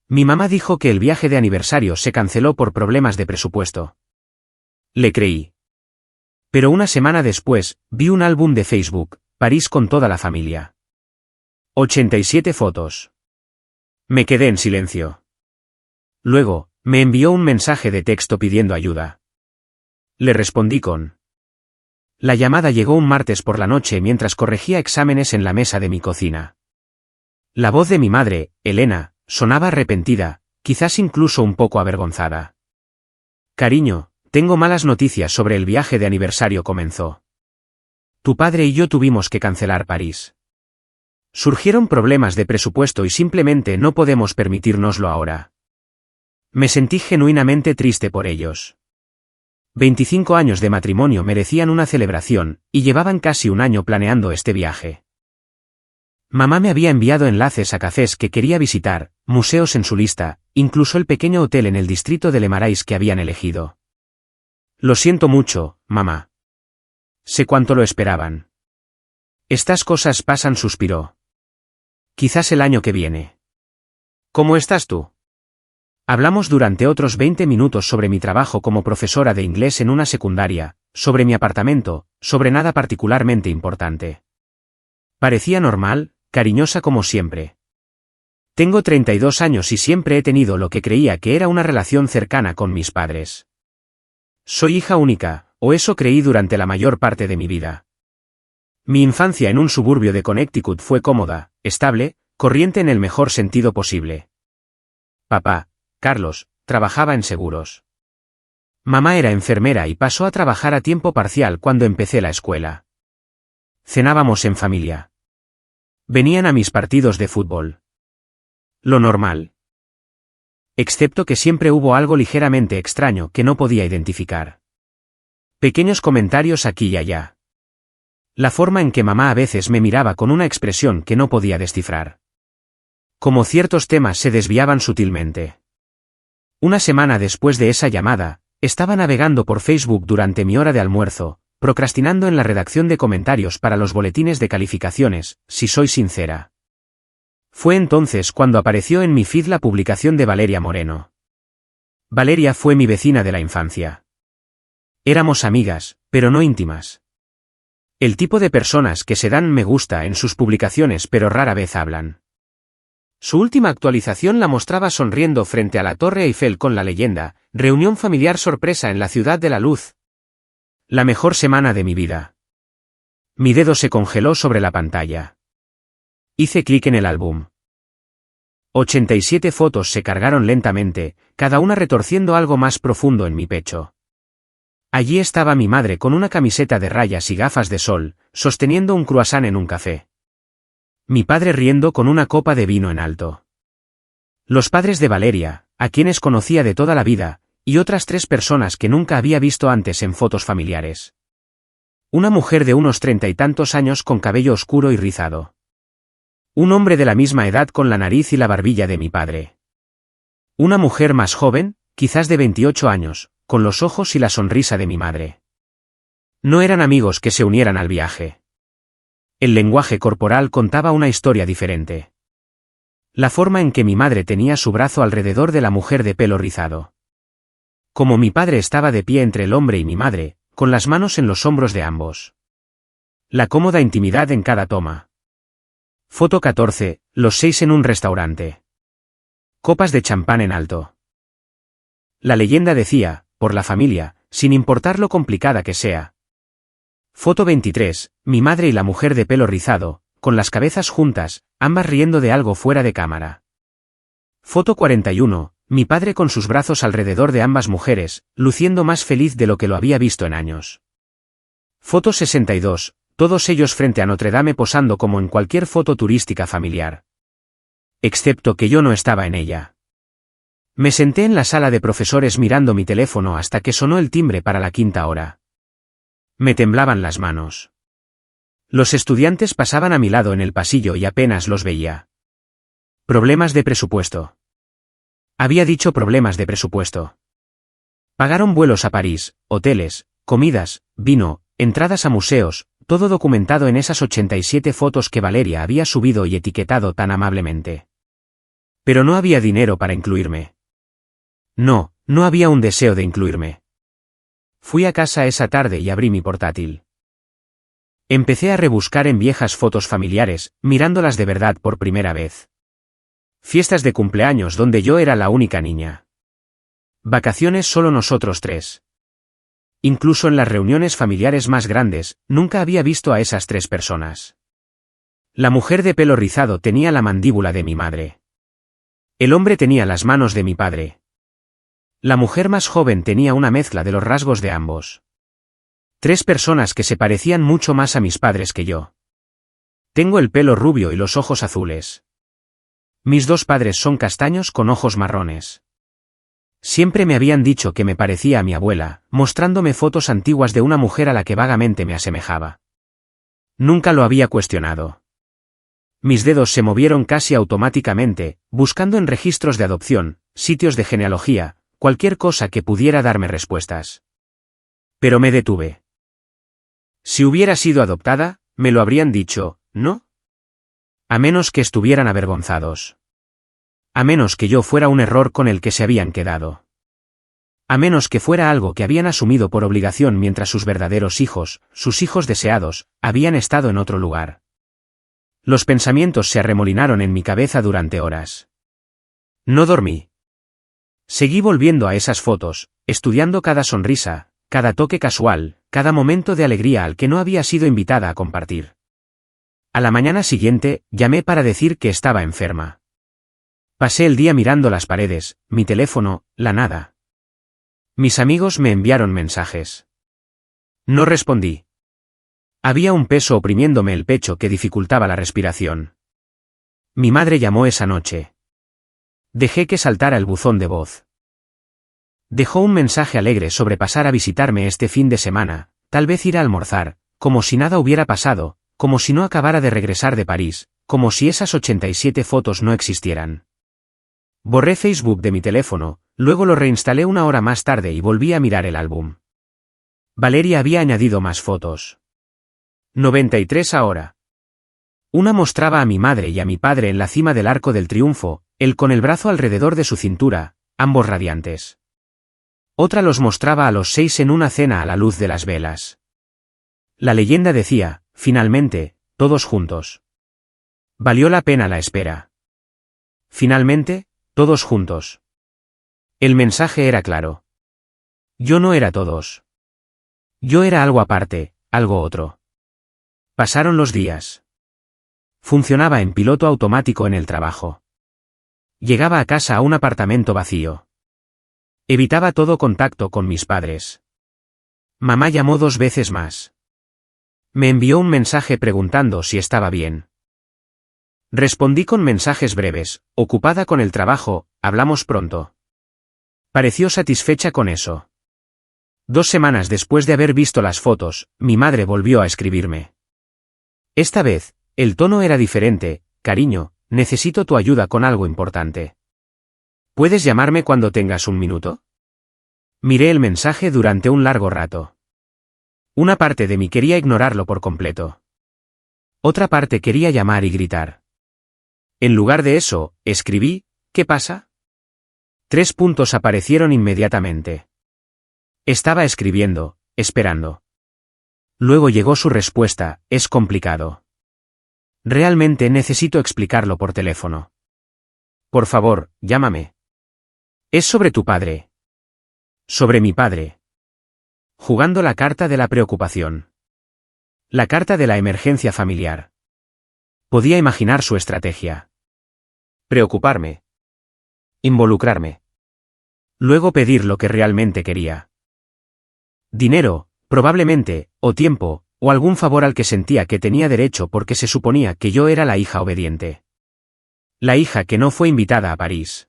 Mi mamá dijo que el viaje de aniversario se canceló por problemas de presupuesto. Le creí. Pero una semana después, vi un álbum de Facebook, París con toda la familia. 87 fotos. Me quedé en silencio. Luego, me envió un mensaje de texto pidiendo ayuda. Le respondí con. La llamada llegó un martes por la noche mientras corregía exámenes en la mesa de mi cocina. La voz de mi madre, Elena, sonaba arrepentida, quizás incluso un poco avergonzada. Cariño, tengo malas noticias sobre el viaje de aniversario, comenzó. Tu padre y yo tuvimos que cancelar París. Surgieron problemas de presupuesto y simplemente no podemos permitírnoslo ahora. Me sentí genuinamente triste por ellos. 25 años de matrimonio merecían una celebración, y llevaban casi un año planeando este viaje. Mamá me había enviado enlaces a cafés que quería visitar, museos en su lista, incluso el pequeño hotel en el distrito de Le Marais que habían elegido. Lo siento mucho, mamá. Sé cuánto lo esperaban. Estas cosas pasan, suspiró. Quizás el año que viene. ¿Cómo estás tú? Hablamos durante otros 20 minutos sobre mi trabajo como profesora de inglés en una secundaria, sobre mi apartamento, sobre nada particularmente importante. Parecía normal, cariñosa como siempre. Tengo 32 años y siempre he tenido lo que creía que era una relación cercana con mis padres. Soy hija única, o eso creí durante la mayor parte de mi vida. Mi infancia en un suburbio de Connecticut fue cómoda, estable, corriente en el mejor sentido posible. Papá, Carlos, trabajaba en seguros. Mamá era enfermera y pasó a trabajar a tiempo parcial cuando empecé la escuela. Cenábamos en familia. Venían a mis partidos de fútbol. Lo normal. Excepto que siempre hubo algo ligeramente extraño que no podía identificar. Pequeños comentarios aquí y allá. La forma en que mamá a veces me miraba con una expresión que no podía descifrar. Como ciertos temas se desviaban sutilmente. Una semana después de esa llamada, estaba navegando por Facebook durante mi hora de almuerzo, procrastinando en la redacción de comentarios para los boletines de calificaciones, si soy sincera. Fue entonces cuando apareció en mi feed la publicación de Valeria Moreno. Valeria fue mi vecina de la infancia. Éramos amigas, pero no íntimas. El tipo de personas que se dan me gusta en sus publicaciones pero rara vez hablan. Su última actualización la mostraba sonriendo frente a la Torre Eiffel con la leyenda, reunión familiar sorpresa en la Ciudad de la Luz. La mejor semana de mi vida. Mi dedo se congeló sobre la pantalla. Hice clic en el álbum. 87 fotos se cargaron lentamente, cada una retorciendo algo más profundo en mi pecho. Allí estaba mi madre con una camiseta de rayas y gafas de sol, sosteniendo un croissant en un café. Mi padre riendo con una copa de vino en alto. Los padres de Valeria, a quienes conocía de toda la vida, y otras 3 personas que nunca había visto antes en fotos familiares. Una mujer de unos 30 y tantos años con cabello oscuro y rizado. Un hombre de la misma edad con la nariz y la barbilla de mi padre. Una mujer más joven, quizás de 28 años, con los ojos y la sonrisa de mi madre. No eran amigos que se unieran al viaje. El lenguaje corporal contaba una historia diferente. La forma en que mi madre tenía su brazo alrededor de la mujer de pelo rizado. Como mi padre estaba de pie entre el hombre y mi madre, con las manos en los hombros de ambos. La cómoda intimidad en cada toma. Foto 14, los 6 en un restaurante. Copas de champán en alto. La leyenda decía, por la familia, sin importar lo complicada que sea. Foto 23, mi madre y la mujer de pelo rizado, con las cabezas juntas, ambas riendo de algo fuera de cámara. Foto 41, mi padre con sus brazos alrededor de ambas mujeres, luciendo más feliz de lo que lo había visto en años. Foto 62, todos ellos frente a Notre Dame posando como en cualquier foto turística familiar. Excepto que yo no estaba en ella. Me senté en la sala de profesores mirando mi teléfono hasta que sonó el timbre para la 5ª hora. Me temblaban las manos. Los estudiantes pasaban a mi lado en el pasillo y apenas los veía. Problemas de presupuesto. Había dicho problemas de presupuesto. Pagaron vuelos a París, hoteles, comidas, vino, entradas a museos, todo documentado en esas 87 fotos que Valeria había subido y etiquetado tan amablemente. Pero no había dinero para incluirme. No, no había un deseo de incluirme. Fui a casa esa tarde y abrí mi portátil. Empecé a rebuscar en viejas fotos familiares, mirándolas de verdad por primera vez. Fiestas de cumpleaños donde yo era la única niña. Vacaciones solo nosotros tres. Incluso en las reuniones familiares más grandes, nunca había visto a esas tres personas. La mujer de pelo rizado tenía la mandíbula de mi madre. El hombre tenía las manos de mi padre. La mujer más joven tenía una mezcla de los rasgos de ambos. Tres personas que se parecían mucho más a mis padres que yo. Tengo el pelo rubio y los ojos azules. Mis dos padres son castaños con ojos marrones. Siempre me habían dicho que me parecía a mi abuela, mostrándome fotos antiguas de una mujer a la que vagamente me asemejaba. Nunca lo había cuestionado. Mis dedos se movieron casi automáticamente, buscando en registros de adopción, sitios de genealogía, cualquier cosa que pudiera darme respuestas. Pero me detuve. Si hubiera sido adoptada, me lo habrían dicho, ¿no? A menos que estuvieran avergonzados. A menos que yo fuera un error con el que se habían quedado. A menos que fuera algo que habían asumido por obligación mientras sus verdaderos hijos, sus hijos deseados, habían estado en otro lugar. Los pensamientos se arremolinaron en mi cabeza durante horas. No dormí. Seguí volviendo a esas fotos, estudiando cada sonrisa, cada toque casual, cada momento de alegría al que no había sido invitada a compartir. A la mañana siguiente, llamé para decir que estaba enferma. Pasé el día mirando las paredes, mi teléfono, la nada. Mis amigos me enviaron mensajes. No respondí. Había un peso oprimiéndome el pecho que dificultaba la respiración. Mi madre llamó esa noche. Dejé que saltara el buzón de voz. Dejó un mensaje alegre sobre pasar a visitarme este fin de semana, tal vez ir a almorzar, como si nada hubiera pasado, como si no acabara de regresar de París, como si esas 87 fotos no existieran. Borré Facebook de mi teléfono, luego lo reinstalé una hora más tarde y volví a mirar el álbum. Valeria había añadido más fotos. 93 ahora. Una mostraba a mi madre y a mi padre en la cima del Arco del Triunfo, él con el brazo alrededor de su cintura, ambos radiantes. Otra los mostraba a los 6 en una cena a la luz de las velas. La leyenda decía, finalmente, todos juntos. Valió la pena la espera. Finalmente, todos juntos. El mensaje era claro. Yo no era todos. Yo era algo aparte, algo otro. Pasaron los días. Funcionaba en piloto automático en el trabajo. Llegaba a casa a un apartamento vacío. Evitaba todo contacto con mis padres. Mamá llamó 2 veces más. Me envió un mensaje preguntando si estaba bien. Respondí con mensajes breves, ocupada con el trabajo, hablamos pronto. Pareció satisfecha con eso. 2 semanas después de haber visto las fotos, mi madre volvió a escribirme. Esta vez, el tono era diferente, cariño, necesito tu ayuda con algo importante. ¿Puedes llamarme cuando tengas un minuto? Miré el mensaje durante un largo rato. Una parte de mí quería ignorarlo por completo. Otra parte quería llamar y gritar. En lugar de eso, escribí, ¿qué pasa? 3 puntos aparecieron inmediatamente. Estaba escribiendo, esperando. Luego llegó su respuesta, es complicado. Realmente necesito explicarlo por teléfono. Por favor, llámame. Es sobre tu padre. Sobre mi padre. Jugando la carta de la preocupación. La carta de la emergencia familiar. Podía imaginar su estrategia. Preocuparme. Involucrarme. Luego pedir lo que realmente quería. Dinero, probablemente, o tiempo, o algún favor al que sentía que tenía derecho porque se suponía que yo era la hija obediente. La hija que no fue invitada a París.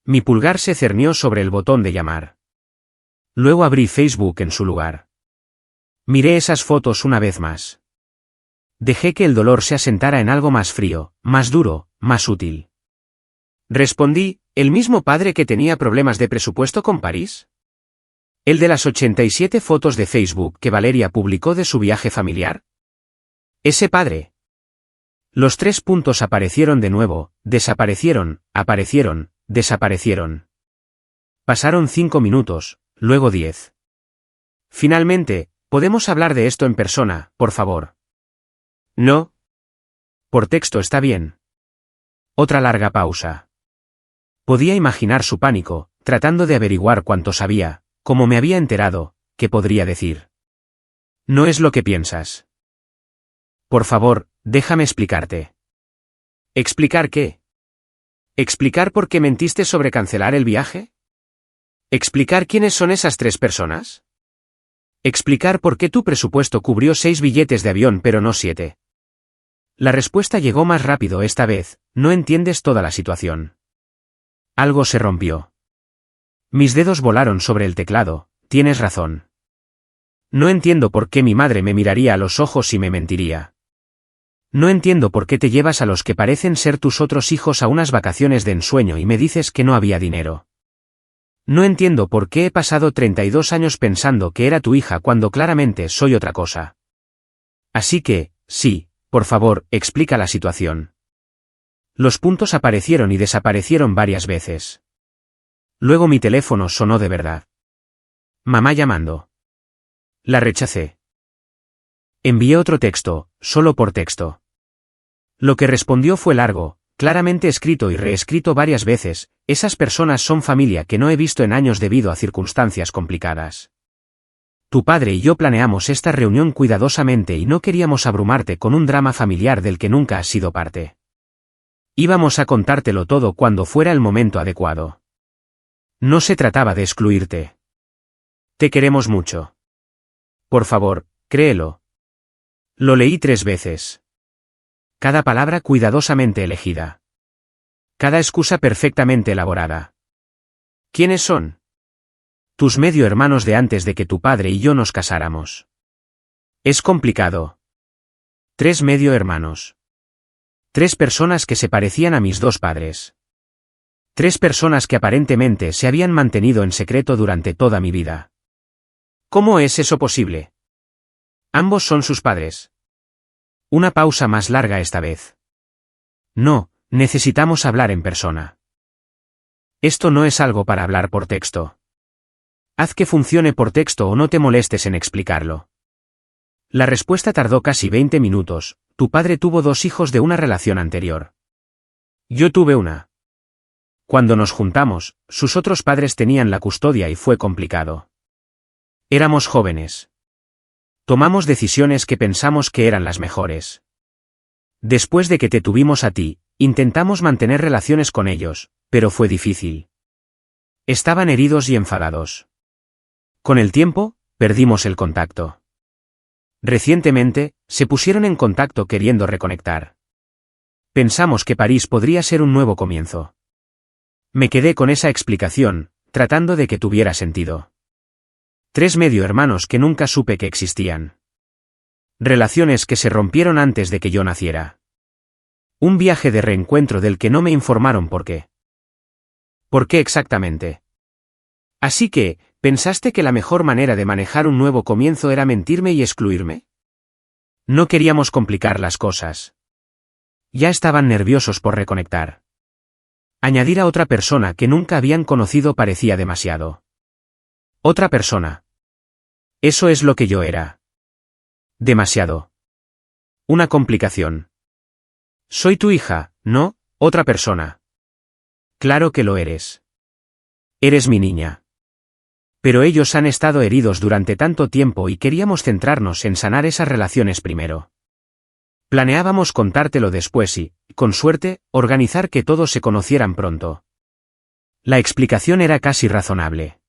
Mi pulgar se cernió sobre el botón de llamar. Luego abrí Facebook en su lugar. Miré esas fotos una vez más. Dejé que el dolor se asentara en algo más frío, más duro, más útil. Respondí, ¿el mismo padre que tenía problemas de presupuesto con París? ¿El de las 87 fotos de Facebook que Valeria publicó de su viaje familiar? Ese padre. Los 3 puntos aparecieron de nuevo, desaparecieron, aparecieron, desaparecieron. Pasaron 5 minutos, luego 10. Finalmente, ¿podemos hablar de esto en persona, por favor? No. Por texto está bien. Otra larga pausa. Podía imaginar su pánico, tratando de averiguar cuánto sabía, cómo me había enterado, qué podría decir. No es lo que piensas. Por favor, déjame explicarte. ¿Explicar qué? ¿Explicar por qué mentiste sobre cancelar el viaje? ¿Explicar quiénes son esas 3 personas? ¿Explicar por qué tu presupuesto cubrió 6 billetes de avión pero no 7? La respuesta llegó más rápido esta vez, no entiendes toda la situación. Algo se rompió. Mis dedos volaron sobre el teclado, tienes razón. No entiendo por qué mi madre me miraría a los ojos y me mentiría. No entiendo por qué te llevas a los que parecen ser tus otros hijos a unas vacaciones de ensueño y me dices que no había dinero. No entiendo por qué he pasado 32 años pensando que era tu hija cuando claramente soy otra cosa. Así que, sí, por favor, explica la situación. Los puntos aparecieron y desaparecieron varias veces. Luego mi teléfono sonó de verdad. Mamá llamando. La rechacé. Envié otro texto, solo por texto. Lo que respondió fue largo, claramente escrito y reescrito varias veces. Esas personas son familia que no he visto en años debido a circunstancias complicadas. Tu padre y yo planeamos esta reunión cuidadosamente y no queríamos abrumarte con un drama familiar del que nunca has sido parte. Íbamos a contártelo todo cuando fuera el momento adecuado. No se trataba de excluirte. Te queremos mucho. Por favor, créelo. Lo leí 3 veces. Cada palabra cuidadosamente elegida. Cada excusa perfectamente elaborada. ¿Quiénes son? Tus medio hermanos de antes de que tu padre y yo nos casáramos. Es complicado. 3 medio hermanos. 3 personas que se parecían a mis 2 padres. 3 personas que aparentemente se habían mantenido en secreto durante toda mi vida. ¿Cómo es eso posible? Ambos son sus padres. Una pausa más larga esta vez. No, necesitamos hablar en persona. Esto no es algo para hablar por texto. Haz que funcione por texto o no te molestes en explicarlo. La respuesta tardó casi 20 minutos. Tu padre tuvo 2 hijos de una relación anterior. Yo tuve una. Cuando nos juntamos, sus otros padres tenían la custodia y fue complicado. Éramos jóvenes. Tomamos decisiones que pensamos que eran las mejores. Después de que te tuvimos a ti, intentamos mantener relaciones con ellos, pero fue difícil. Estaban heridos y enfadados. Con el tiempo, perdimos el contacto. Recientemente, se pusieron en contacto queriendo reconectar. Pensamos que París podría ser un nuevo comienzo. Me quedé con esa explicación, tratando de que tuviera sentido. 3 medio hermanos que nunca supe que existían. Relaciones que se rompieron antes de que yo naciera. Un viaje de reencuentro del que no me informaron por qué. ¿Por qué exactamente? Así que, ¿pensaste que la mejor manera de manejar un nuevo comienzo era mentirme y excluirme? No queríamos complicar las cosas. Ya estaban nerviosos por reconectar. Añadir a otra persona que nunca habían conocido parecía demasiado. Otra persona. Eso es lo que yo era. Demasiado. Una complicación. Soy tu hija, ¿no? Otra persona. Claro que lo eres. Eres mi niña. Pero ellos han estado heridos durante tanto tiempo y queríamos centrarnos en sanar esas relaciones primero. Planeábamos contártelo después y, con suerte, organizar que todos se conocieran pronto. La explicación era casi razonable.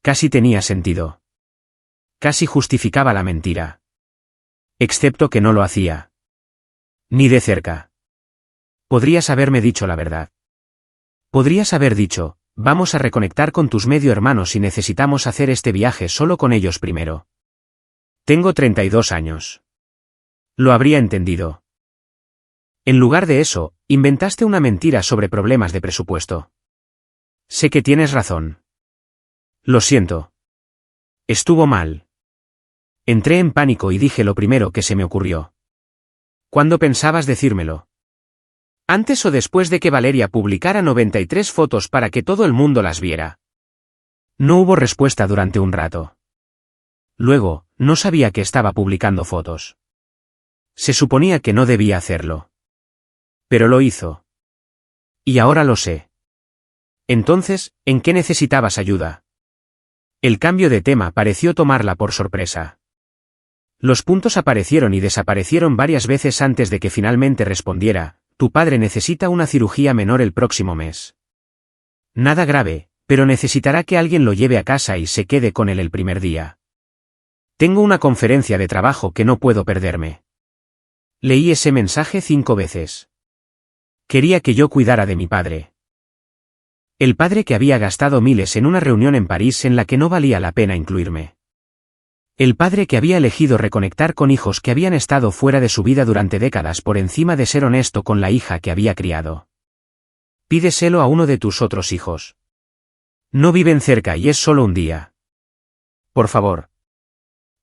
Casi tenía sentido. Casi justificaba la mentira. Excepto que no lo hacía. Ni de cerca. Podrías haberme dicho la verdad. Podrías haber dicho, vamos a reconectar con tus medio hermanos y necesitamos hacer este viaje solo con ellos primero. Tengo 32 años. Lo habría entendido. En lugar de eso, inventaste una mentira sobre problemas de presupuesto. Sé que tienes razón. Lo siento. Estuvo mal. Entré en pánico y dije lo primero que se me ocurrió. ¿Cuándo pensabas decírmelo? ¿Antes o después de que Valeria publicara 93 fotos para que todo el mundo las viera? No hubo respuesta durante un rato. Luego, no sabía que estaba publicando fotos. Se suponía que no debía hacerlo. Pero lo hizo. Y ahora lo sé. Entonces, ¿en qué necesitabas ayuda? El cambio de tema pareció tomarla por sorpresa. Los puntos aparecieron y desaparecieron varias veces antes de que finalmente respondiera: tu padre necesita una cirugía menor el próximo mes. Nada grave, pero necesitará que alguien lo lleve a casa y se quede con él el primer día. Tengo una conferencia de trabajo que no puedo perderme. Leí ese mensaje 5 veces. Quería que yo cuidara de mi padre. El padre que había gastado miles en una reunión en París en la que no valía la pena incluirme. El padre que había elegido reconectar con hijos que habían estado fuera de su vida durante décadas por encima de ser honesto con la hija que había criado. Pídeselo a uno de tus otros hijos. No viven cerca y es solo un día. Por favor.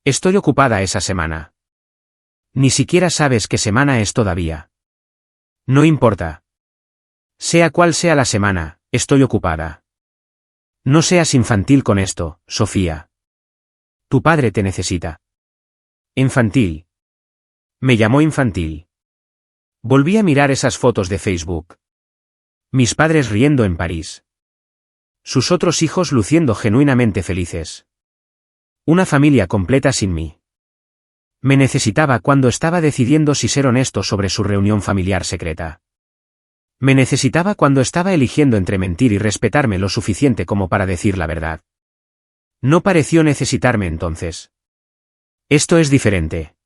Estoy ocupada esa semana. Ni siquiera sabes qué semana es todavía. No importa. Sea cual sea la semana, estoy ocupada. No seas infantil con esto, Sofía. Tu padre te necesita. Infantil. Me llamó infantil. Volví a mirar esas fotos de Facebook. Mis padres riendo en París. Sus otros hijos luciendo genuinamente felices. Una familia completa sin mí. Me necesitaba cuando estaba decidiendo si ser honesto sobre su reunión familiar secreta. Me necesitaba cuando estaba eligiendo entre mentir y respetarme lo suficiente como para decir la verdad. No pareció necesitarme entonces. Esto es diferente.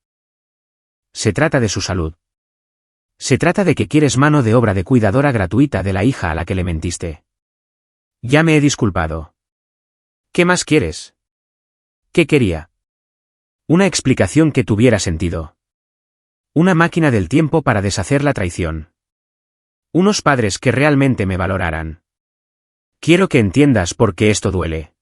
Se trata de su salud. Se trata de que quieres mano de obra de cuidadora gratuita de la hija a la que le mentiste. Ya me he disculpado. ¿Qué más quieres? ¿Qué quería? Una explicación que tuviera sentido. Una máquina del tiempo para deshacer la traición. Unos padres que realmente me valoraran. Quiero que entiendas por qué esto duele.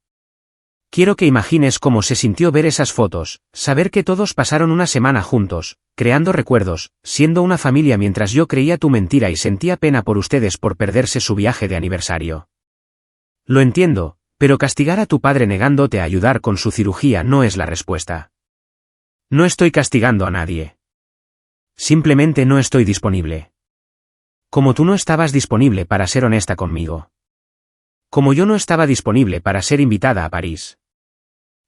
Quiero que imagines cómo se sintió ver esas fotos, saber que todos pasaron una semana juntos, creando recuerdos, siendo una familia mientras yo creía tu mentira y sentía pena por ustedes por perderse su viaje de aniversario. Lo entiendo, pero castigar a tu padre negándote a ayudar con su cirugía no es la respuesta. No estoy castigando a nadie. Simplemente no estoy disponible. Como tú no estabas disponible para ser honesta conmigo. Como yo no estaba disponible para ser invitada a París.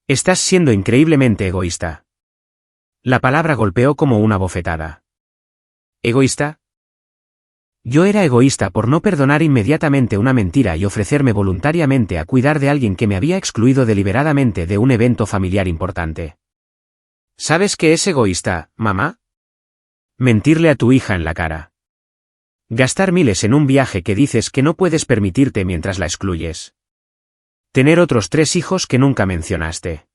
Estás siendo increíblemente egoísta. La palabra golpeó como una bofetada. ¿Egoísta? Yo era egoísta por no perdonar inmediatamente una mentira y ofrecerme voluntariamente a cuidar de alguien que me había excluido deliberadamente de un evento familiar importante. ¿Sabes qué es egoísta, mamá? Mentirle a tu hija en la cara. Gastar miles en un viaje que dices que no puedes permitirte mientras la excluyes. Tener otros 3 hijos que nunca mencionaste.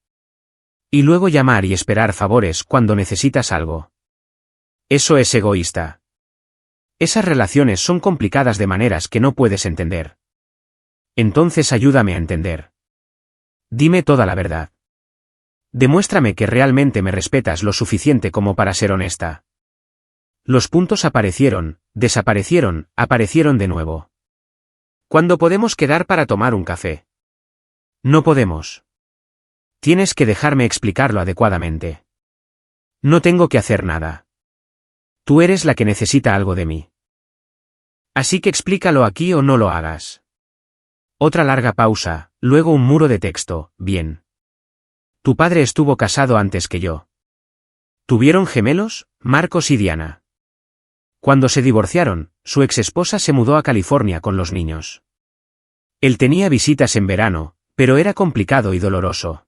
Y luego llamar y esperar favores cuando necesitas algo. Eso es egoísta. Esas relaciones son complicadas de maneras que no puedes entender. Entonces ayúdame a entender. Dime toda la verdad. Demuéstrame que realmente me respetas lo suficiente como para ser honesta. Los puntos aparecieron, desaparecieron, aparecieron de nuevo. ¿Cuándo podemos quedar para tomar un café? No podemos. Tienes que dejarme explicarlo adecuadamente. No tengo que hacer nada. Tú eres la que necesita algo de mí. Así que explícalo aquí o no lo hagas. Otra larga pausa, luego un muro de texto, bien. Tu padre estuvo casado antes que yo. ¿Tuvieron gemelos, Marcos y Diana? Cuando se divorciaron, su exesposa se mudó a California con los niños. Él tenía visitas en verano, pero era complicado y doloroso.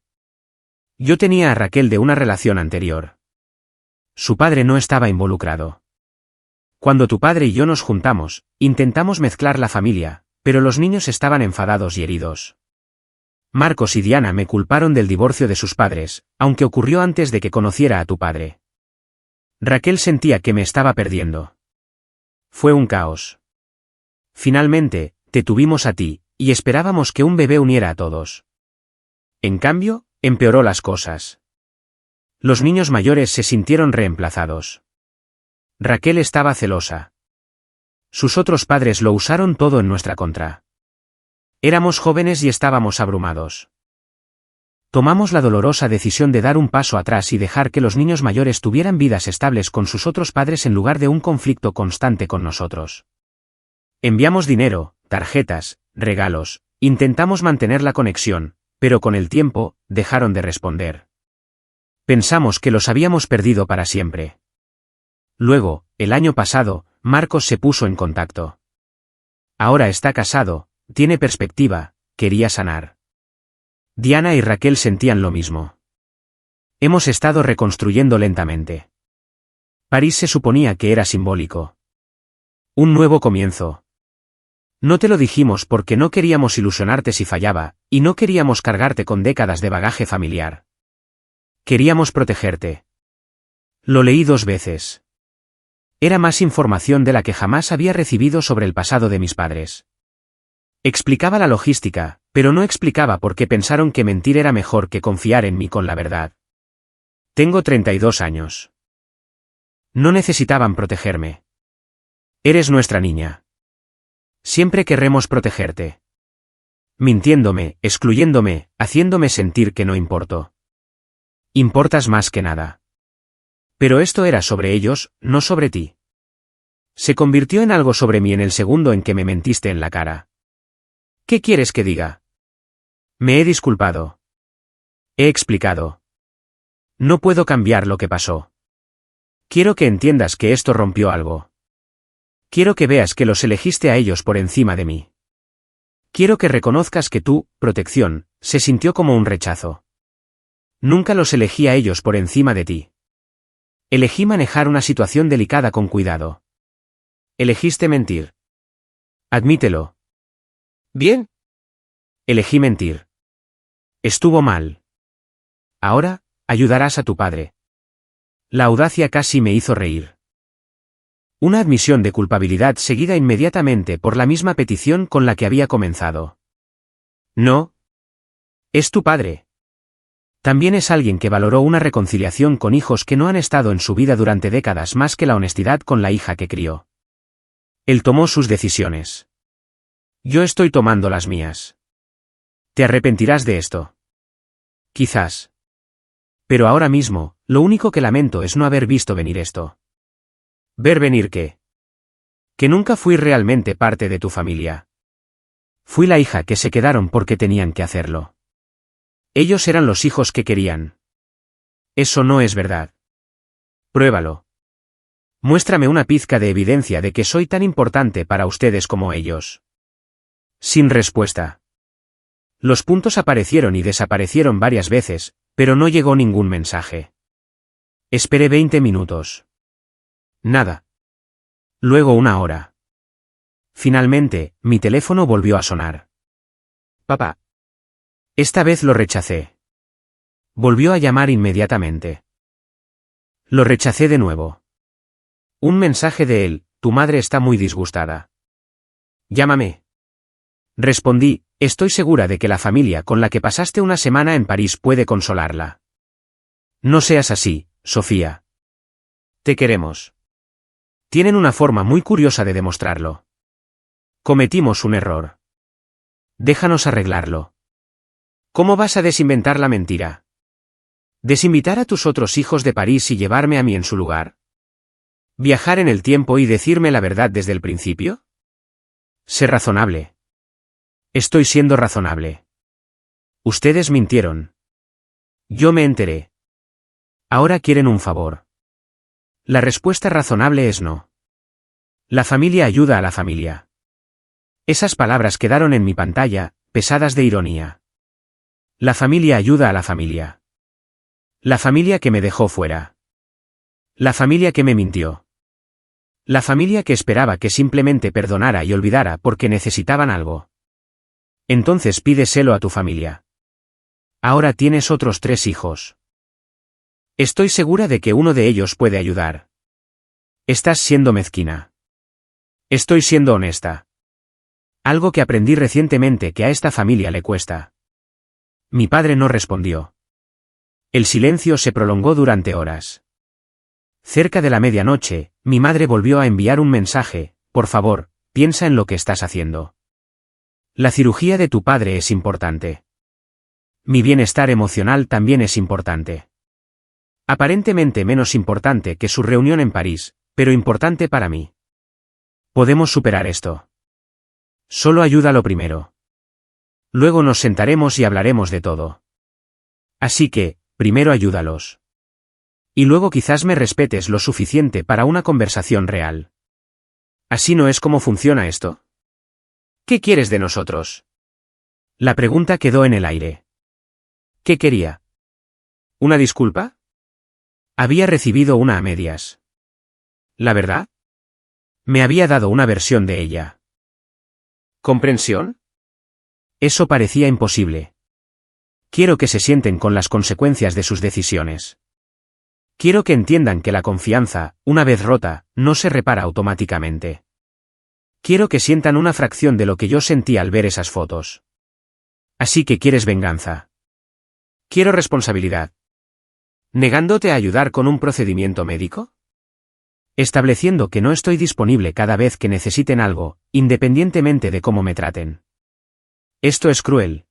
Yo tenía a Raquel de una relación anterior. Su padre no estaba involucrado. Cuando tu padre y yo nos juntamos, intentamos mezclar la familia, pero los niños estaban enfadados y heridos. Marcos y Diana me culparon del divorcio de sus padres, aunque ocurrió antes de que conociera a tu padre. Raquel sentía que me estaba perdiendo. Fue un caos. Finalmente, te tuvimos a ti, y esperábamos que un bebé uniera a todos. En cambio, empeoró las cosas. Los niños mayores se sintieron reemplazados. Raquel estaba celosa. Sus otros padres lo usaron todo en nuestra contra. Éramos jóvenes y estábamos abrumados. Tomamos la dolorosa decisión de dar un paso atrás y dejar que los niños mayores tuvieran vidas estables con sus otros padres en lugar de un conflicto constante con nosotros. Enviamos dinero, tarjetas, regalos, intentamos mantener la conexión, pero con el tiempo, dejaron de responder. Pensamos que los habíamos perdido para siempre. Luego, el año pasado, Marcos se puso en contacto. Ahora está casado, tiene perspectiva, quería sanar. Diana y Raquel sentían lo mismo. Hemos estado reconstruyendo lentamente. París se suponía que era simbólico. Un nuevo comienzo. No te lo dijimos porque no queríamos ilusionarte si fallaba, y no queríamos cargarte con décadas de bagaje familiar. Queríamos protegerte. Lo leí 2 veces. Era más información de la que jamás había recibido sobre el pasado de mis padres. Explicaba la logística, pero no explicaba por qué pensaron que mentir era mejor que confiar en mí con la verdad. Tengo 32 años. No necesitaban protegerme. Eres nuestra niña. Siempre querremos protegerte. Mintiéndome, excluyéndome, haciéndome sentir que no importo. Importas más que nada. Pero esto era sobre ellos, no sobre ti. Se convirtió en algo sobre mí en el segundo en que me mentiste en la cara. ¿Qué quieres que diga? Me he disculpado. He explicado. No puedo cambiar lo que pasó. Quiero que entiendas que esto rompió algo. Quiero que veas que los elegiste a ellos por encima de mí. Quiero que reconozcas que tu protección se sintió como un rechazo. Nunca los elegí a ellos por encima de ti. Elegí manejar una situación delicada con cuidado. Elegiste mentir. Admítelo. Bien. Elegí mentir. Estuvo mal. Ahora, ayudarás a tu padre. La audacia casi me hizo reír. Una admisión de culpabilidad seguida inmediatamente por la misma petición con la que había comenzado. No. Es tu padre. También es alguien que valoró una reconciliación con hijos que no han estado en su vida durante décadas más que la honestidad con la hija que crió. Él tomó sus decisiones. Yo estoy tomando las mías. ¿Te arrepentirás de esto? Quizás. Pero ahora mismo, lo único que lamento es no haber visto venir esto. ¿Ver venir qué? Que nunca fui realmente parte de tu familia. Fui la hija que se quedaron porque tenían que hacerlo. Ellos eran los hijos que querían. Eso no es verdad. Pruébalo. Muéstrame una pizca de evidencia de que soy tan importante para ustedes como ellos. Sin respuesta. Los puntos aparecieron y desaparecieron varias veces, pero no llegó ningún mensaje. Esperé 20 minutos. Nada. Luego 1 hora. Finalmente, mi teléfono volvió a sonar. Papá. Esta vez lo rechacé. Volvió a llamar inmediatamente. Lo rechacé de nuevo. Un mensaje de él: tu madre está muy disgustada. Llámame. Respondí: estoy segura de que la familia con la que pasaste una semana en París puede consolarla. No seas así, Sofía. Te queremos. Tienen una forma muy curiosa de demostrarlo. Cometimos un error. Déjanos arreglarlo. ¿Cómo vas a desinventar la mentira? ¿Desinvitar a tus otros hijos de París y llevarme a mí en su lugar? ¿Viajar en el tiempo y decirme la verdad desde el principio? Sé razonable. Estoy siendo razonable. Ustedes mintieron. Yo me enteré. Ahora quieren un favor. La respuesta razonable es no. La familia ayuda a la familia. Esas palabras quedaron en mi pantalla, pesadas de ironía. La familia ayuda a la familia. La familia que me dejó fuera. La familia que me mintió. La familia que esperaba que simplemente perdonara y olvidara porque necesitaban algo. Entonces pídeselo a tu familia. Ahora tienes otros 3 hijos. Estoy segura de que uno de ellos puede ayudar. Estás siendo mezquina. Estoy siendo honesta. Algo que aprendí recientemente que a esta familia le cuesta. Mi padre no respondió. El silencio se prolongó durante horas. Cerca de la medianoche, mi madre volvió a enviar un mensaje: por favor, piensa en lo que estás haciendo. La cirugía de tu padre es importante. Mi bienestar emocional también es importante. Aparentemente menos importante que su reunión en París, pero importante para mí. Podemos superar esto. Solo ayúdalo primero. Luego nos sentaremos y hablaremos de todo. Así que, primero ayúdalos. Y luego quizás me respetes lo suficiente para una conversación real. ¿Así no es como funciona esto? ¿Qué quieres de nosotros? La pregunta quedó en el aire. ¿Qué quería? ¿Una disculpa? Había recibido una a medias. ¿La verdad? Me había dado una versión de ella. ¿Comprensión? Eso parecía imposible. Quiero que se sienten con las consecuencias de sus decisiones. Quiero que entiendan que la confianza, una vez rota, no se repara automáticamente. Quiero que sientan una fracción de lo que yo sentí al ver esas fotos. Así que quieres venganza. Quiero responsabilidad. ¿Negándote a ayudar con un procedimiento médico? Estableciendo que no estoy disponible cada vez que necesiten algo, independientemente de cómo me traten. Esto es cruel.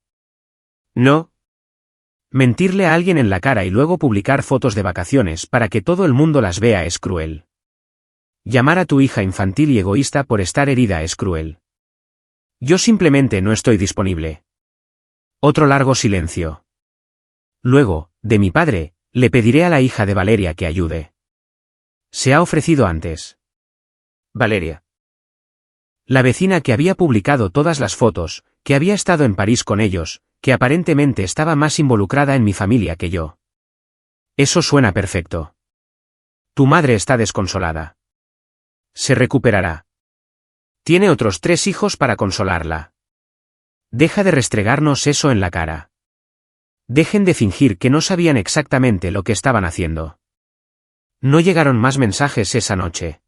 No. Mentirle a alguien en la cara y luego publicar fotos de vacaciones para que todo el mundo las vea es cruel. Llamar a tu hija infantil y egoísta por estar herida es cruel. Yo simplemente no estoy disponible. Otro largo silencio. Luego, de mi padre, le pediré a la hija de Valeria que ayude. Se ha ofrecido antes. Valeria. La vecina que había publicado todas las fotos, que había estado en París con ellos, que aparentemente estaba más involucrada en mi familia que yo. Eso suena perfecto. Tu madre está desconsolada. Se recuperará. Tiene otros 3 hijos para consolarla. Deja de restregarnos eso en la cara. Dejen de fingir que no sabían exactamente lo que estaban haciendo. No llegaron más mensajes esa noche.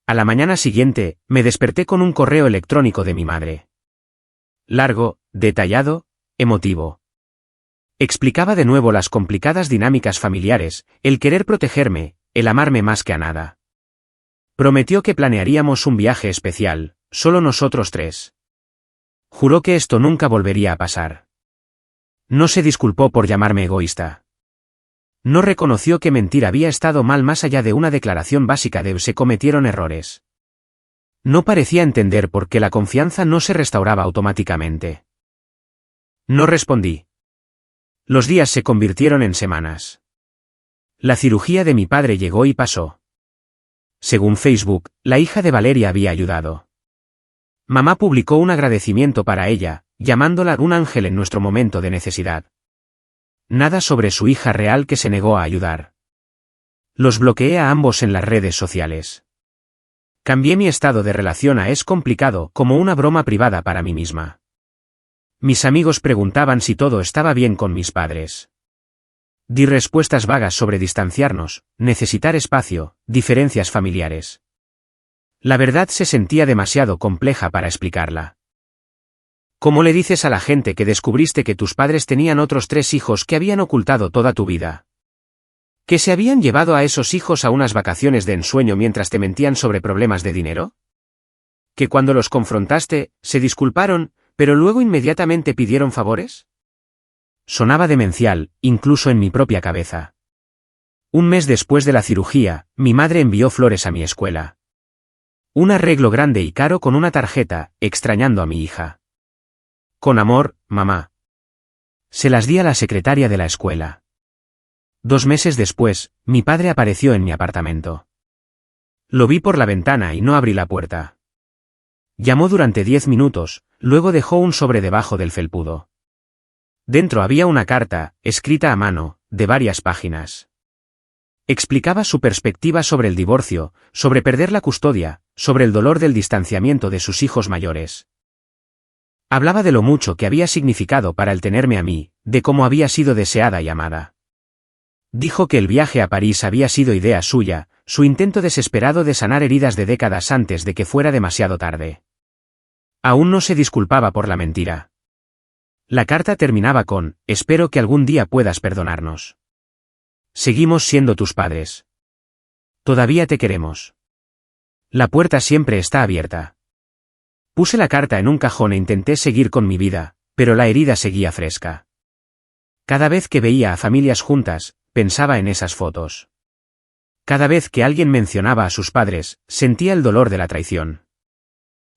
A la mañana siguiente, me desperté con un correo electrónico de mi madre. Largo, detallado, emotivo. Explicaba de nuevo las complicadas dinámicas familiares, el querer protegerme, el amarme más que a nada. Prometió que planearíamos un viaje especial, solo nosotros 3. Juró que esto nunca volvería a pasar. No se disculpó por llamarme egoísta. No reconoció que mentir había estado mal más allá de una declaración básica de se cometieron errores. No parecía entender por qué la confianza no se restauraba automáticamente. No respondí. Los días se convirtieron en semanas. La cirugía de mi padre llegó y pasó. Según Facebook, la hija de Valeria había ayudado. Mamá publicó un agradecimiento para ella, llamándola un ángel en nuestro momento de necesidad. Nada sobre su hija real que se negó a ayudar. Los bloqueé a ambos en las redes sociales. Cambié mi estado de relación a es complicado como una broma privada para mí misma. Mis amigos preguntaban si todo estaba bien con mis padres. Di respuestas vagas sobre distanciarnos, necesitar espacio, diferencias familiares. La verdad se sentía demasiado compleja para explicarla. ¿Cómo le dices a la gente que descubriste que tus padres tenían otros 3 hijos que habían ocultado toda tu vida? ¿Que se habían llevado a esos hijos a unas vacaciones de ensueño mientras te mentían sobre problemas de dinero? ¿Que cuando los confrontaste, se disculparon, pero luego inmediatamente pidieron favores? Sonaba demencial, incluso en mi propia cabeza. Un mes después de la cirugía, mi madre envió flores a mi escuela. Un arreglo grande y caro con una tarjeta, extrañando a mi hija. Con amor, mamá. Se las di a la secretaria de la escuela. 2 meses después, mi padre apareció en mi apartamento. Lo vi por la ventana y no abrí la puerta. Llamó durante 10 minutos, luego dejó un sobre debajo del felpudo. Dentro había una carta, escrita a mano, de varias páginas. Explicaba su perspectiva sobre el divorcio, sobre perder la custodia, sobre el dolor del distanciamiento de sus hijos mayores. Hablaba de lo mucho que había significado para él tenerme a mí, de cómo había sido deseada y amada. Dijo que el viaje a París había sido idea suya, su intento desesperado de sanar heridas de décadas antes de que fuera demasiado tarde. Aún no se disculpaba por la mentira. La carta terminaba con: espero que algún día puedas perdonarnos. Seguimos siendo tus padres. Todavía te queremos. La puerta siempre está abierta. Puse la carta en un cajón e intenté seguir con mi vida, pero la herida seguía fresca. Cada vez que veía a familias juntas, pensaba en esas fotos. Cada vez que alguien mencionaba a sus padres, sentía el dolor de la traición.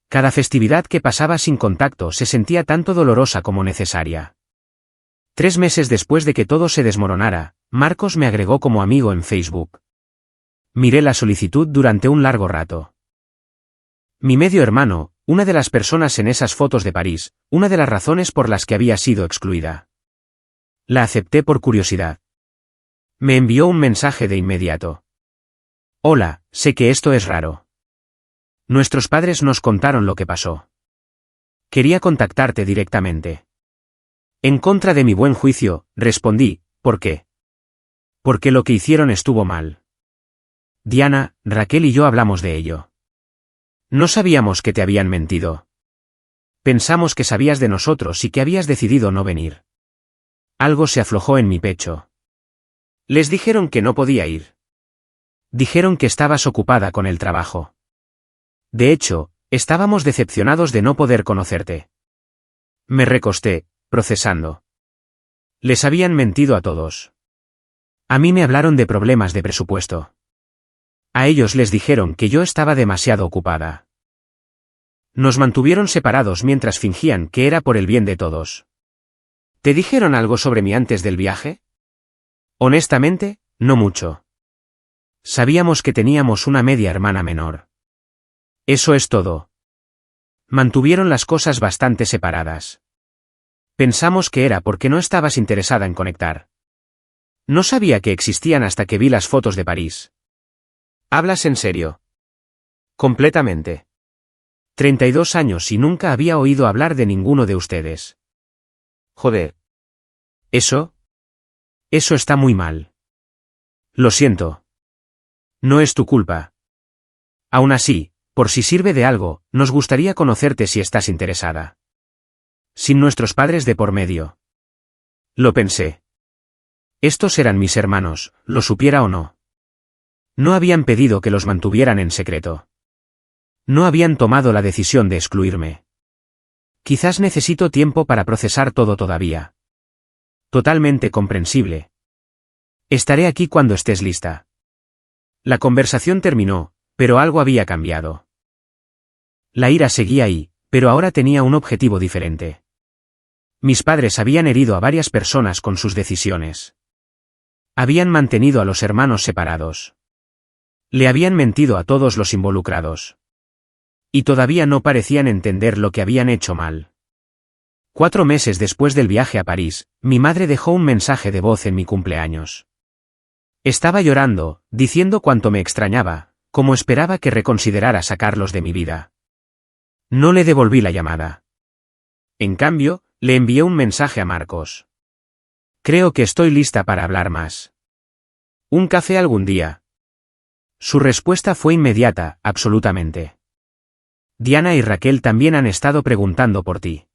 Cada festividad que pasaba sin contacto se sentía tanto dolorosa como necesaria. 3 meses después de que todo se desmoronara, Marcos me agregó como amigo en Facebook. Miré la solicitud durante un largo rato. Mi medio hermano, una de las personas en esas fotos de París, una de las razones por las que había sido excluida. La acepté por curiosidad. Me envió un mensaje de inmediato. Hola, sé que esto es raro. Nuestros padres nos contaron lo que pasó. Quería contactarte directamente. En contra de mi buen juicio, respondí, ¿por qué? Porque lo que hicieron estuvo mal. Diana, Raquel y yo hablamos de ello. No sabíamos que te habían mentido. Pensamos que sabías de nosotros y que habías decidido no venir. Algo se aflojó en mi pecho. Les dijeron que no podía ir. Dijeron que estabas ocupada con el trabajo. De hecho, estábamos decepcionados de no poder conocerte. Me recosté, procesando. Les habían mentido a todos. A mí me hablaron de problemas de presupuesto. A ellos les dijeron que yo estaba demasiado ocupada. Nos mantuvieron separados mientras fingían que era por el bien de todos. ¿Te dijeron algo sobre mí antes del viaje? Honestamente, no mucho. Sabíamos que teníamos una media hermana menor. Eso es todo. Mantuvieron las cosas bastante separadas. Pensamos que era porque no estabas interesada en conectar. No sabía que existían hasta que vi las fotos de París. ¿Hablas en serio? Completamente. 32 años y nunca había oído hablar de ninguno de ustedes. Joder. ¿Eso? Eso está muy mal. Lo siento. No es tu culpa. Aún así, por si sirve de algo, nos gustaría conocerte si estás interesada. Sin nuestros padres de por medio. Lo pensé. Estos eran mis hermanos, lo supiera o no. No habían pedido que los mantuvieran en secreto. No habían tomado la decisión de excluirme. Quizás necesito tiempo para procesar todo todavía. Totalmente comprensible. Estaré aquí cuando estés lista. La conversación terminó, pero algo había cambiado. La ira seguía ahí, pero ahora tenía un objetivo diferente. Mis padres habían herido a varias personas con sus decisiones. Habían mantenido a los hermanos separados. Le habían mentido a todos los involucrados. Y todavía no parecían entender lo que habían hecho mal. 4 meses después del viaje a París, mi madre dejó un mensaje de voz en mi cumpleaños. Estaba llorando, diciendo cuánto me extrañaba, cómo esperaba que reconsiderara sacarlos de mi vida. No le devolví la llamada. En cambio, le envié un mensaje a Marcos. Creo que estoy lista para hablar más. ¿Un café algún día? Su respuesta fue inmediata, absolutamente. Diana y Raquel también han estado preguntando por ti.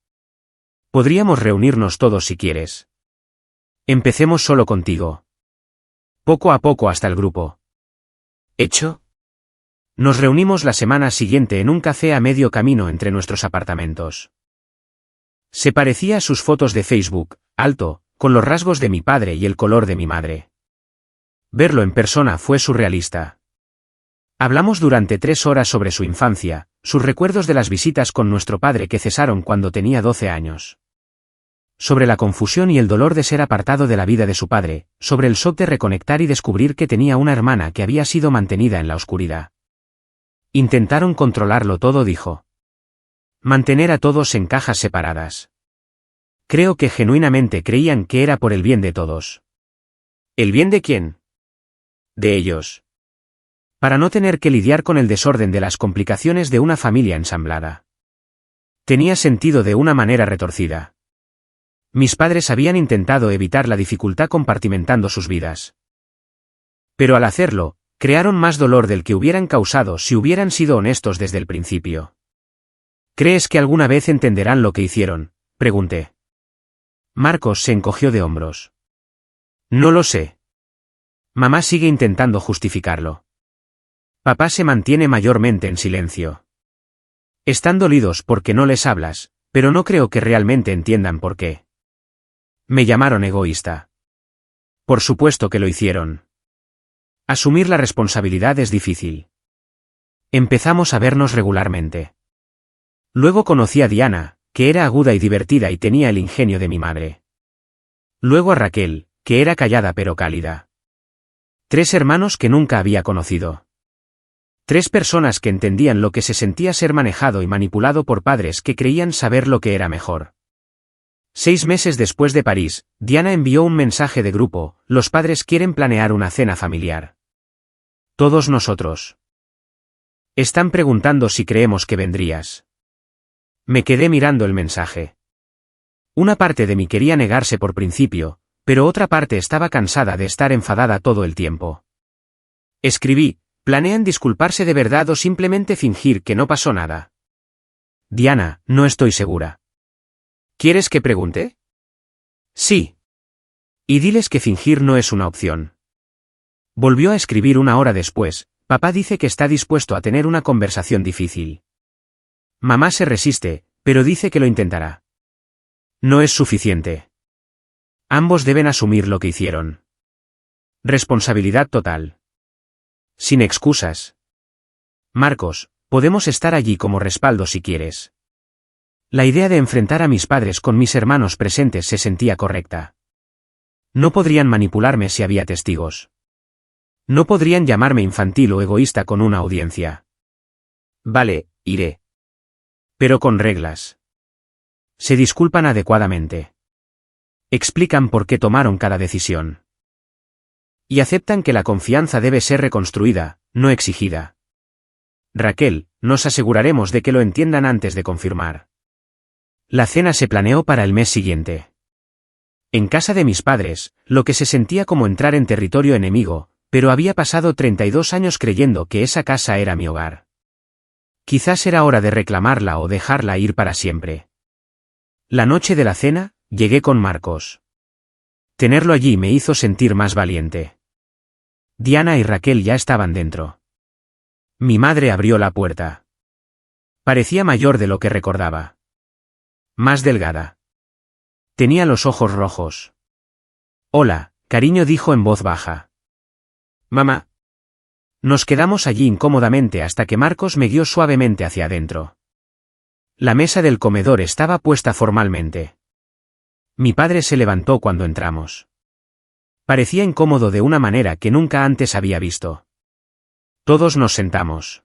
Podríamos reunirnos todos si quieres. Empecemos solo contigo. Poco a poco hasta el grupo. ¿Hecho? Nos reunimos la semana siguiente en un café a medio camino entre nuestros apartamentos. Se parecía a sus fotos de Facebook, alto, con los rasgos de mi padre y el color de mi madre. Verlo en persona fue surrealista. Hablamos durante 3 horas sobre su infancia, sus recuerdos de las visitas con nuestro padre que cesaron cuando tenía 12 años. Sobre la confusión y el dolor de ser apartado de la vida de su padre, sobre el shock de reconectar y descubrir que tenía una hermana que había sido mantenida en la oscuridad. Intentaron controlarlo todo, dijo. Mantener a todos en cajas separadas. Creo que genuinamente creían que era por el bien de todos. ¿El bien de quién? De ellos. Para no tener que lidiar con el desorden de las complicaciones de una familia ensamblada. Tenía sentido de una manera retorcida. Mis padres habían intentado evitar la dificultad compartimentando sus vidas. Pero al hacerlo, crearon más dolor del que hubieran causado si hubieran sido honestos desde el principio. ¿Crees que alguna vez entenderán lo que hicieron?, pregunté. Marcos se encogió de hombros. No lo sé. Mamá sigue intentando justificarlo. Papá se mantiene mayormente en silencio. Están dolidos porque no les hablas, pero no creo que realmente entiendan por qué. Me llamaron egoísta. Por supuesto que lo hicieron. Asumir la responsabilidad es difícil. Empezamos a vernos regularmente. Luego conocí a Diana, que era aguda y divertida y tenía el ingenio de mi madre. Luego a Raquel, que era callada pero cálida. 3 hermanos que nunca había conocido. 3 personas que entendían lo que se sentía ser manejado y manipulado por padres que creían saber lo que era mejor. 6 meses después de París, Diana envió un mensaje de grupo: los padres quieren planear una cena familiar. Todos nosotros. Están preguntando si creemos que vendrías. Me quedé mirando el mensaje. Una parte de mí quería negarse por principio, pero otra parte estaba cansada de estar enfadada todo el tiempo. Escribí: ¿planean disculparse de verdad o simplemente fingir que no pasó nada? Diana, no estoy segura. ¿Quieres que pregunte? Sí. Y diles que fingir no es una opción. Volvió a escribir 1 hora después: papá dice que está dispuesto a tener una conversación difícil. Mamá se resiste, pero dice que lo intentará. No es suficiente. Ambos deben asumir lo que hicieron. Responsabilidad total. Sin excusas. Marcos, podemos estar allí como respaldo si quieres. La idea de enfrentar a mis padres con mis hermanos presentes se sentía correcta. No podrían manipularme si había testigos. No podrían llamarme infantil o egoísta con una audiencia. Vale, iré. Pero con reglas. Se disculpan adecuadamente. Explican por qué tomaron cada decisión. Y aceptan que la confianza debe ser reconstruida, no exigida. Raquel, nos aseguraremos de que lo entiendan antes de confirmar. La cena se planeó para el mes siguiente. En casa de mis padres, lo que se sentía como entrar en territorio enemigo, pero había pasado 32 años creyendo que esa casa era mi hogar. Quizás era hora de reclamarla o dejarla ir para siempre. La noche de la cena, llegué con Marcos. Tenerlo allí me hizo sentir más valiente. Diana y Raquel ya estaban dentro. Mi madre abrió la puerta. Parecía mayor de lo que recordaba. Más delgada. Tenía los ojos rojos. Hola, cariño, dijo en voz baja. Mamá. Nos quedamos allí incómodamente hasta que Marcos me guió suavemente hacia adentro. La mesa del comedor estaba puesta formalmente. Mi padre se levantó cuando entramos. Parecía incómodo de una manera que nunca antes había visto. Todos nos sentamos.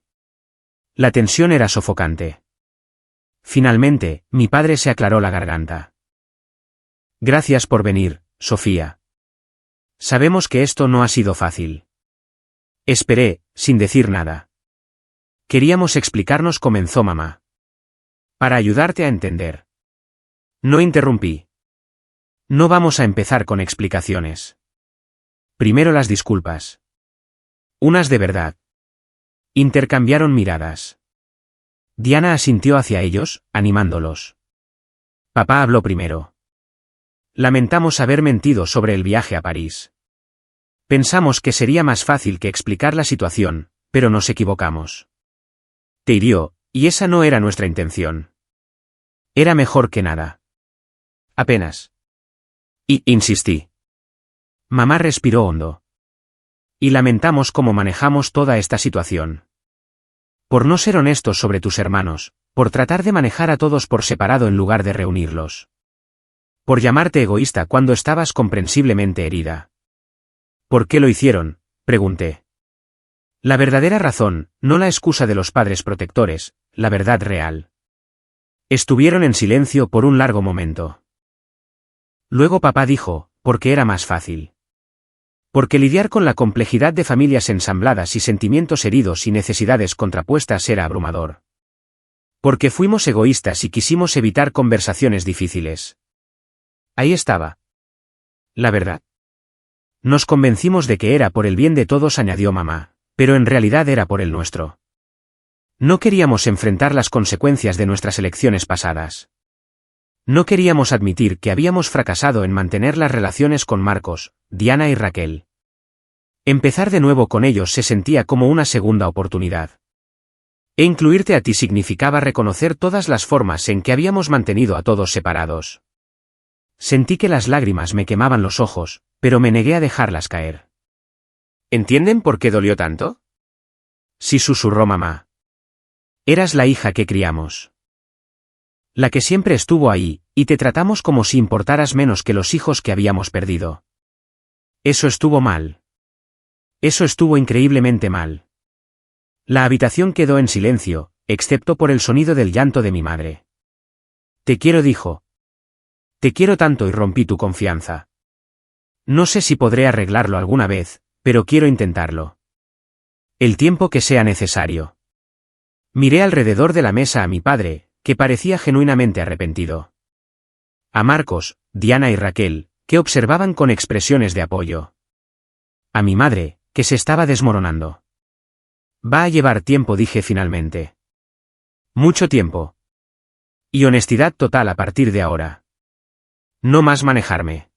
La tensión era sofocante. Finalmente, mi padre se aclaró la garganta. Gracias por venir, Sofía. Sabemos que esto no ha sido fácil. Esperé, sin decir nada. Queríamos explicarnos, comenzó mamá. Para ayudarte a entender. No interrumpí. No vamos a empezar con explicaciones. Primero las disculpas. Unas de verdad. Intercambiaron miradas. Diana asintió hacia ellos, animándolos. Papá habló primero. Lamentamos haber mentido sobre el viaje a París. Pensamos que sería más fácil que explicar la situación, pero nos equivocamos. Te hirió, y esa no era nuestra intención. Era mejor que nada. Apenas. Y insistí. Mamá respiró hondo. Y lamentamos cómo manejamos toda esta situación. Por no ser honestos sobre tus hermanos, por tratar de manejar a todos por separado en lugar de reunirlos. Por llamarte egoísta cuando estabas comprensiblemente herida. ¿Por qué lo hicieron?, pregunté. La verdadera razón, no la excusa de los padres protectores, la verdad real. Estuvieron en silencio por un largo momento. Luego papá dijo: porque era más fácil. Porque lidiar con la complejidad de familias ensambladas y sentimientos heridos y necesidades contrapuestas era abrumador. Porque fuimos egoístas y quisimos evitar conversaciones difíciles. Ahí estaba. La verdad. Nos convencimos de que era por el bien de todos, añadió mamá, pero en realidad era por el nuestro. No queríamos enfrentar las consecuencias de nuestras elecciones pasadas. No queríamos admitir que habíamos fracasado en mantener las relaciones con Marcos, Diana y Raquel. Empezar de nuevo con ellos se sentía como una segunda oportunidad. E incluirte a ti significaba reconocer todas las formas en que habíamos mantenido a todos separados. Sentí que las lágrimas me quemaban los ojos, pero me negué a dejarlas caer. ¿Entienden por qué dolió tanto? Sí, susurró mamá. Eras la hija que criamos. La que siempre estuvo ahí, y te tratamos como si importaras menos que los hijos que habíamos perdido. Eso estuvo mal. Eso estuvo increíblemente mal. La habitación quedó en silencio, excepto por el sonido del llanto de mi madre. Te quiero, dijo. Te quiero tanto y rompí tu confianza. No sé si podré arreglarlo alguna vez, pero quiero intentarlo. El tiempo que sea necesario. Miré alrededor de la mesa a mi padre, que parecía genuinamente arrepentido. A Marcos, Diana y Raquel, que observaban con expresiones de apoyo. A mi madre, que se estaba desmoronando. Va a llevar tiempo, dije finalmente. Mucho tiempo. Y honestidad total a partir de ahora. No más manejarme.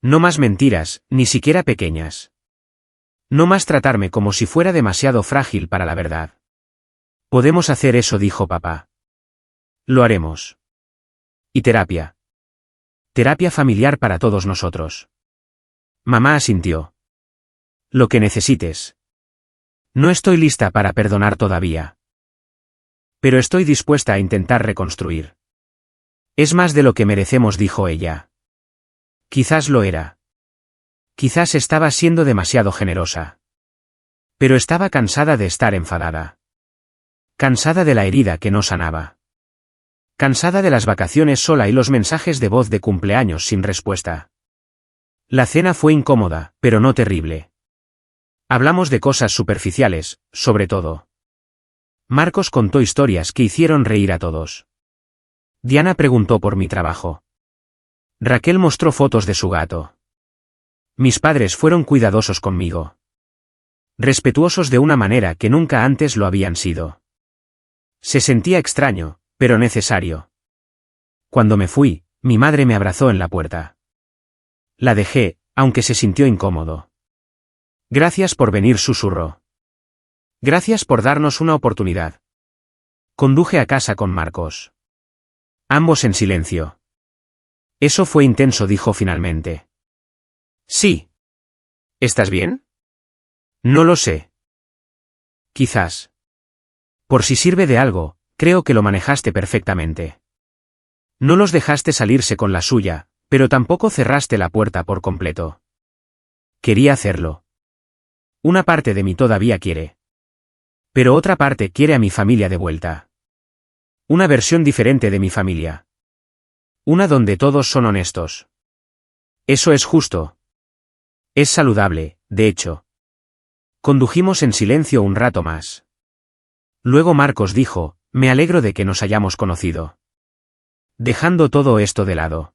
No más mentiras, ni siquiera pequeñas. No más tratarme como si fuera demasiado frágil para la verdad. Podemos hacer eso, dijo papá. Lo haremos. Y terapia. Terapia familiar para todos nosotros. Mamá asintió. Lo que necesites. No estoy lista para perdonar todavía. Pero estoy dispuesta a intentar reconstruir. Es más de lo que merecemos, dijo ella. Quizás lo era. Quizás estaba siendo demasiado generosa. Pero estaba cansada de estar enfadada. Cansada de la herida que no sanaba. Cansada de las vacaciones sola y los mensajes de voz de cumpleaños sin respuesta. La cena fue incómoda, pero no terrible. Hablamos de cosas superficiales, sobre todo. Marcos contó historias que hicieron reír a todos. Diana preguntó por mi trabajo. Raquel mostró fotos de su gato. Mis padres fueron cuidadosos conmigo. Respetuosos de una manera que nunca antes lo habían sido. Se sentía extraño, pero necesario. Cuando me fui, mi madre me abrazó en la puerta. La dejé, aunque se sintió incómodo. Gracias por venir, susurró. Gracias por darnos una oportunidad. Conduje a casa con Marcos. Ambos en silencio. Eso fue intenso, dijo finalmente. Sí. ¿Estás bien? No lo sé. Quizás. Por si sirve de algo, creo que lo manejaste perfectamente. No los dejaste salirse con la suya, pero tampoco cerraste la puerta por completo. Quería hacerlo. Una parte de mí todavía quiere. Pero otra parte quiere a mi familia de vuelta. Una versión diferente de mi familia. Una donde todos son honestos. Eso es justo. Es saludable, de hecho. Condujimos en silencio un rato más. Luego Marcos dijo, me alegro de que nos hayamos conocido. Dejando todo esto de lado.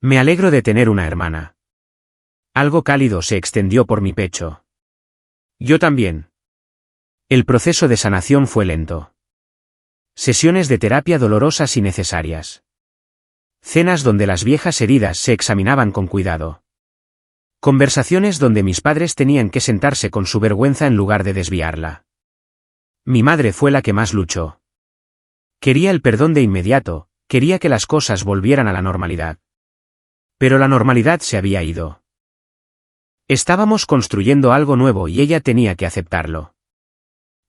Me alegro de tener una hermana. Algo cálido se extendió por mi pecho. Yo también. El proceso de sanación fue lento. Sesiones de terapia dolorosas y necesarias. Cenas donde las viejas heridas se examinaban con cuidado. Conversaciones donde mis padres tenían que sentarse con su vergüenza en lugar de desviarla. Mi madre fue la que más luchó. Quería el perdón de inmediato, quería que las cosas volvieran a la normalidad. Pero la normalidad se había ido. Estábamos construyendo algo nuevo y ella tenía que aceptarlo.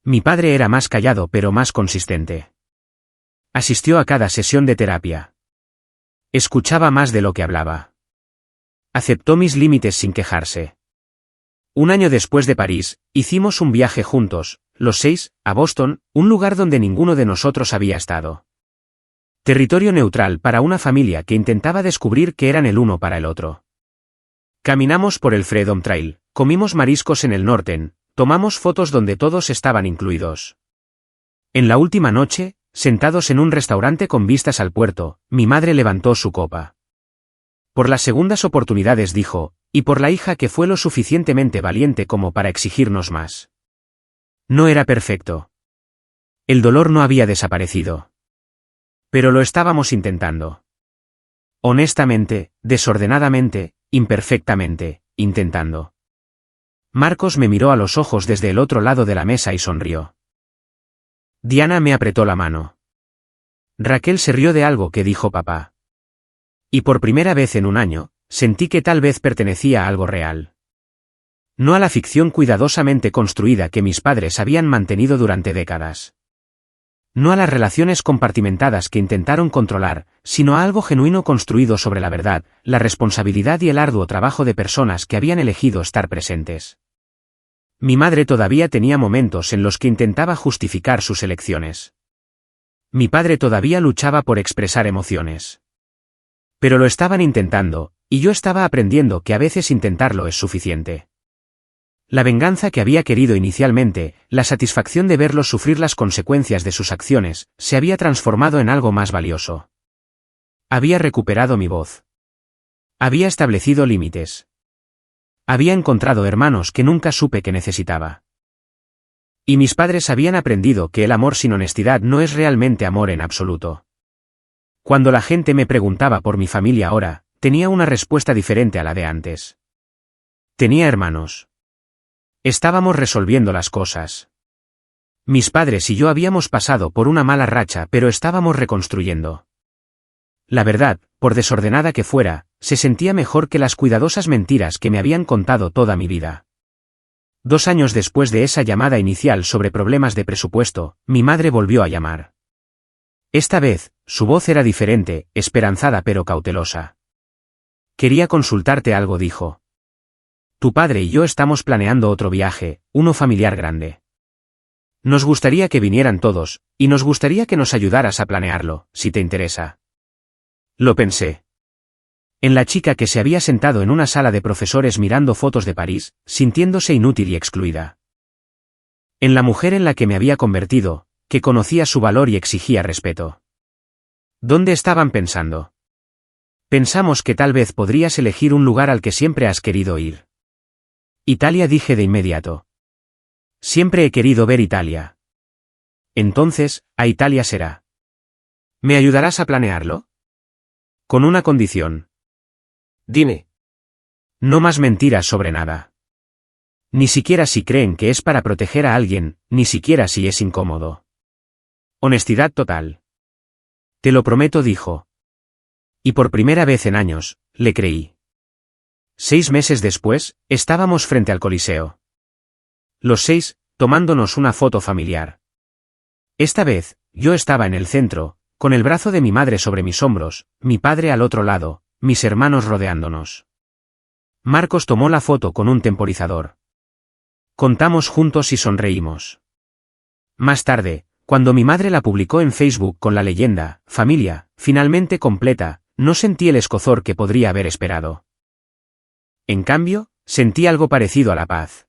Mi padre era más callado pero más consistente. Asistió a cada sesión de terapia. Escuchaba más de lo que hablaba. Aceptó mis límites sin quejarse. Un año después de París, hicimos un viaje juntos, los 6, a Boston, un lugar donde ninguno de nosotros había estado. Territorio neutral para una familia que intentaba descubrir que eran el uno para el otro. Caminamos por el Freedom Trail, comimos mariscos en el Norten, tomamos fotos donde todos estaban incluidos. En la última noche, sentados en un restaurante con vistas al puerto, mi madre levantó su copa. Por las segundas oportunidades, dijo, y por la hija que fue lo suficientemente valiente como para exigirnos más. No era perfecto. El dolor no había desaparecido. Pero lo estábamos intentando. Honestamente, desordenadamente, imperfectamente, intentando. Marcos me miró a los ojos desde el otro lado de la mesa y sonrió. Diana me apretó la mano. Raquel se rió de algo que dijo papá. Y por primera vez en un año, sentí que tal vez pertenecía a algo real. No a la ficción cuidadosamente construida que mis padres habían mantenido durante décadas. No a las relaciones compartimentadas que intentaron controlar, sino a algo genuino construido sobre la verdad, la responsabilidad y el arduo trabajo de personas que habían elegido estar presentes. Mi madre todavía tenía momentos en los que intentaba justificar sus elecciones. Mi padre todavía luchaba por expresar emociones. Pero lo estaban intentando, y yo estaba aprendiendo que a veces intentarlo es suficiente. La venganza que había querido inicialmente, la satisfacción de verlos sufrir las consecuencias de sus acciones, se había transformado en algo más valioso. Había recuperado mi voz. Había establecido límites. Había encontrado hermanos que nunca supe que necesitaba. Y mis padres habían aprendido que el amor sin honestidad no es realmente amor en absoluto. Cuando la gente me preguntaba por mi familia ahora, tenía una respuesta diferente a la de antes. Tenía hermanos. Estábamos resolviendo las cosas. Mis padres y yo habíamos pasado por una mala racha, pero estábamos reconstruyendo. La verdad, por desordenada que fuera, se sentía mejor que las cuidadosas mentiras que me habían contado toda mi vida. 2 años después de esa llamada inicial sobre problemas de presupuesto, mi madre volvió a llamar. Esta vez, su voz era diferente, esperanzada pero cautelosa. Quería consultarte algo, dijo. Tu padre y yo estamos planeando otro viaje, uno familiar grande. Nos gustaría que vinieran todos, y nos gustaría que nos ayudaras a planearlo, si te interesa. Lo pensé. En la chica que se había sentado en una sala de profesores mirando fotos de París, sintiéndose inútil y excluida. En la mujer en la que me había convertido, que conocía su valor y exigía respeto. ¿Dónde estaban pensando? Pensamos que tal vez podrías elegir un lugar al que siempre has querido ir. Italia, dije de inmediato. Siempre he querido ver Italia. Entonces, a Italia será. ¿Me ayudarás a planearlo? Con una condición. Dime. No más mentiras sobre nada. Ni siquiera si creen que es para proteger a alguien, ni siquiera si es incómodo. Honestidad total. Te lo prometo, dijo. Y por primera vez en años, le creí. 6 meses después, estábamos frente al Coliseo. Los 6, tomándonos una foto familiar. Esta vez, yo estaba en el centro, con el brazo de mi madre sobre mis hombros, mi padre al otro lado, mis hermanos rodeándonos. Marcos tomó la foto con un temporizador. Contamos juntos y sonreímos. Más tarde, cuando mi madre la publicó en Facebook con la leyenda, familia, finalmente completa, no sentí el escozor que podría haber esperado. En cambio, sentí algo parecido a la paz.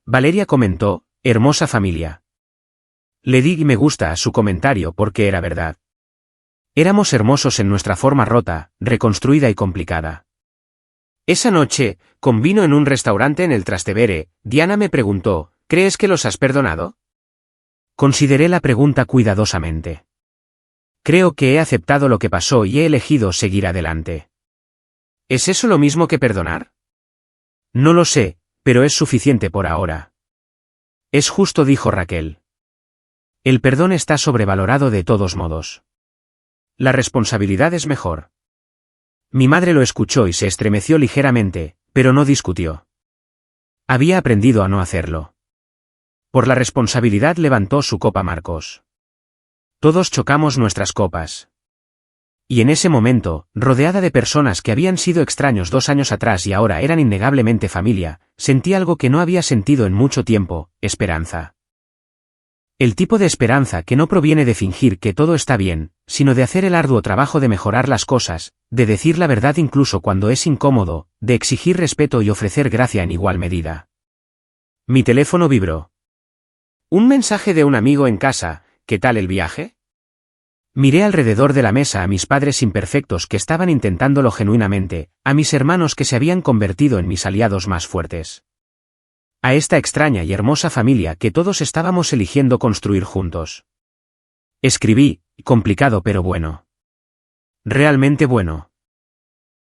Valeria comentó, hermosa familia. Le di me gusta a su comentario porque era verdad. Éramos hermosos en nuestra forma rota, reconstruida y complicada. Esa noche, con vino en un restaurante en el Trastevere, Diana me preguntó, ¿crees que los has perdonado? Consideré la pregunta cuidadosamente. Creo que he aceptado lo que pasó y he elegido seguir adelante. ¿Es eso lo mismo que perdonar? No lo sé, pero es suficiente por ahora. Es justo, dijo Raquel. El perdón está sobrevalorado de todos modos. La responsabilidad es mejor. Mi madre lo escuchó y se estremeció ligeramente, pero no discutió. Había aprendido a no hacerlo. Por la responsabilidad levantó su copa Marcos. Todos chocamos nuestras copas. Y en ese momento, rodeada de personas que habían sido extraños 2 años atrás y ahora eran innegablemente familia, sentí algo que no había sentido en mucho tiempo, esperanza. El tipo de esperanza que no proviene de fingir que todo está bien, sino de hacer el arduo trabajo de mejorar las cosas, de decir la verdad incluso cuando es incómodo, de exigir respeto y ofrecer gracia en igual medida. Mi teléfono vibró. Un mensaje de un amigo en casa, ¿qué tal el viaje? Miré alrededor de la mesa a mis padres imperfectos que estaban intentándolo genuinamente, a mis hermanos que se habían convertido en mis aliados más fuertes. A esta extraña y hermosa familia que todos estábamos eligiendo construir juntos. Escribí, complicado pero bueno. Realmente bueno.